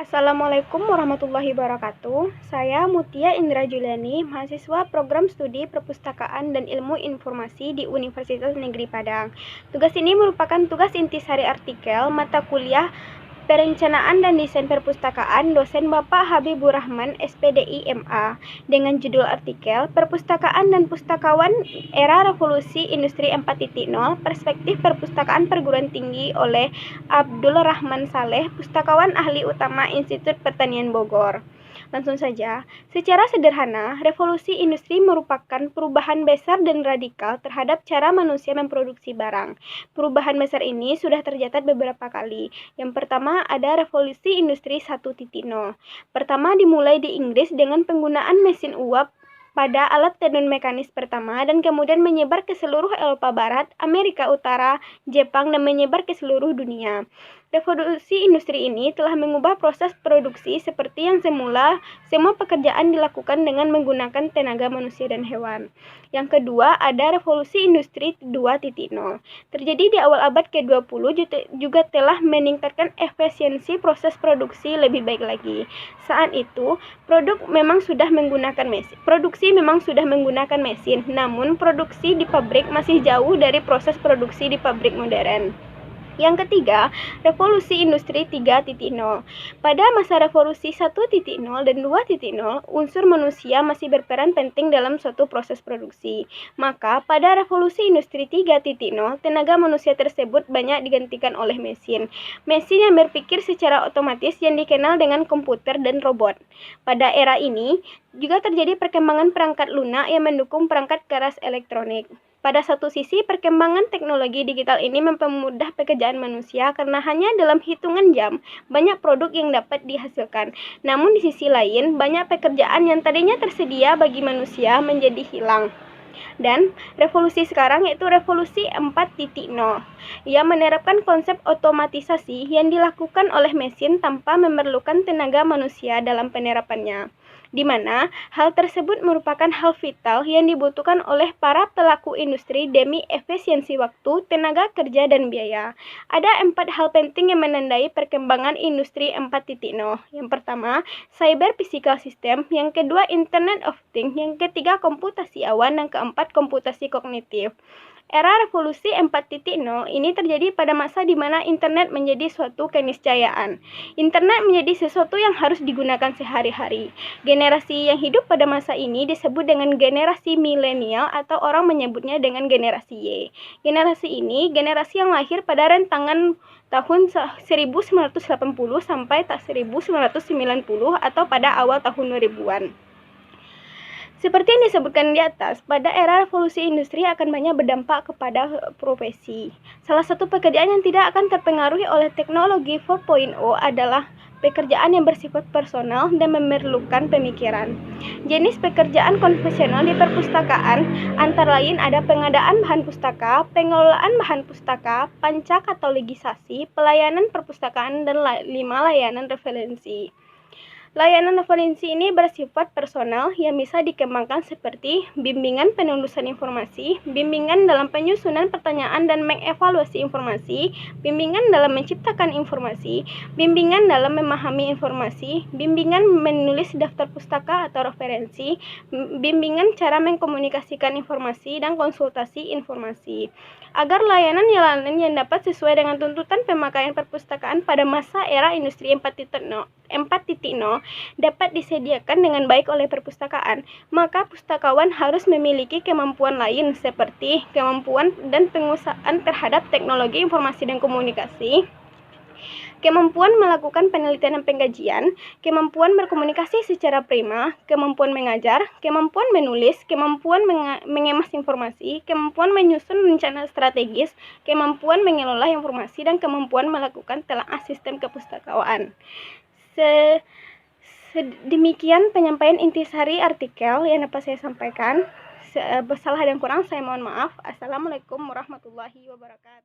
Assalamualaikum warahmatullahi wabarakatuh. Saya Mutia Indra Juliani, mahasiswa Program Studi Perpustakaan dan Ilmu Informasi di Universitas Negeri Padang. Tugas ini merupakan tugas intisari artikel mata kuliah Perencanaan dan Desain Perpustakaan dosen Bapak Habibur Rahman, SPDI MA, dengan judul artikel Perpustakaan dan Pustakawan Era Revolusi Industri 4.0 Perspektif Perpustakaan Perguruan Tinggi oleh Abdul Rahman Saleh, Pustakawan Ahli Utama Institut Pertanian Bogor. Langsung saja, secara sederhana, revolusi industri merupakan perubahan besar dan radikal terhadap cara manusia memproduksi barang. Perubahan besar ini sudah tercatat beberapa kali. Yang pertama ada revolusi industri 1.0. Pertama dimulai di Inggris dengan penggunaan mesin uap pada alat tenun mekanis pertama dan kemudian menyebar ke seluruh Eropa Barat, Amerika Utara, Jepang, dan menyebar ke seluruh dunia. Revolusi industri ini telah mengubah proses produksi seperti yang semula semua pekerjaan dilakukan dengan menggunakan tenaga manusia dan hewan. Yang kedua ada revolusi industri 2.0. Terjadi di awal abad ke-20 juga telah meningkatkan efisiensi proses produksi lebih baik lagi. Saat itu, produksi memang sudah menggunakan mesin, namun produksi di pabrik masih jauh dari proses produksi di pabrik modern. Yang ketiga, revolusi industri 3.0. Pada masa revolusi 1.0 dan 2.0, unsur manusia masih berperan penting dalam suatu proses produksi. Maka, pada revolusi industri 3.0, tenaga manusia tersebut banyak digantikan oleh mesin. Mesin yang berpikir secara otomatis yang dikenal dengan komputer dan robot. Pada era ini, juga terjadi perkembangan perangkat lunak yang mendukung perangkat keras elektronik. Pada satu sisi, perkembangan teknologi digital ini mempermudah pekerjaan manusia karena hanya dalam hitungan jam banyak produk yang dapat dihasilkan. Namun di sisi lain, banyak pekerjaan yang tadinya tersedia bagi manusia menjadi hilang. Dan revolusi sekarang yaitu revolusi 4.0 yang menerapkan konsep otomatisasi yang dilakukan oleh mesin tanpa memerlukan tenaga manusia dalam penerapannya, di mana hal tersebut merupakan hal vital yang dibutuhkan oleh para pelaku industri demi efisiensi waktu, tenaga kerja, dan biaya. Ada 4 hal penting yang menandai perkembangan industri 4.0. Yang pertama, cyber physical system, yang kedua Internet of Things, yang ketiga komputasi awan, dan keempat komputasi kognitif. Era revolusi 4.0 ini terjadi pada masa di mana internet menjadi suatu keniscayaan. Internet menjadi sesuatu yang harus digunakan sehari-hari. Generasi yang hidup pada masa ini disebut dengan generasi milenial atau orang menyebutnya dengan generasi Y. Generasi ini generasi yang lahir pada rentangan tahun 1980 sampai 1990 atau pada awal tahun 2000-an. Seperti yang disebutkan di atas, pada era revolusi industri akan banyak berdampak kepada profesi. Salah satu pekerjaan yang tidak akan terpengaruhi oleh teknologi 4.0 adalah pekerjaan yang bersifat personal dan memerlukan pemikiran. Jenis pekerjaan konvensional di perpustakaan antara lain ada pengadaan bahan pustaka, pengelolaan bahan pustaka, pancak atau legisasi, pelayanan perpustakaan, dan 5 layanan referensi. Layanan referensi ini bersifat personal yang bisa dikembangkan seperti bimbingan penulisan informasi, bimbingan dalam penyusunan pertanyaan dan mengevaluasi informasi, bimbingan dalam menciptakan informasi, bimbingan dalam memahami informasi, bimbingan menulis daftar pustaka atau referensi, bimbingan cara mengkomunikasikan informasi, dan konsultasi informasi. Agar layanan yang dapat sesuai dengan tuntutan pemakaian perpustakaan pada masa era industri 4.0 dapat disediakan dengan baik oleh perpustakaan, maka pustakawan harus memiliki kemampuan lain seperti kemampuan dan penguasaan terhadap teknologi informasi dan komunikasi, kemampuan melakukan penelitian dan pengkajian, kemampuan berkomunikasi secara prima, kemampuan mengajar, kemampuan menulis, kemampuan mengemas informasi, kemampuan menyusun rencana strategis, kemampuan mengelola informasi, dan kemampuan melakukan telaah sistem kepustakawan. Demikian penyampaian intisari artikel yang dapat saya sampaikan. Salah dan kurang saya mohon maaf. Assalamualaikum warahmatullahi wabarakatuh.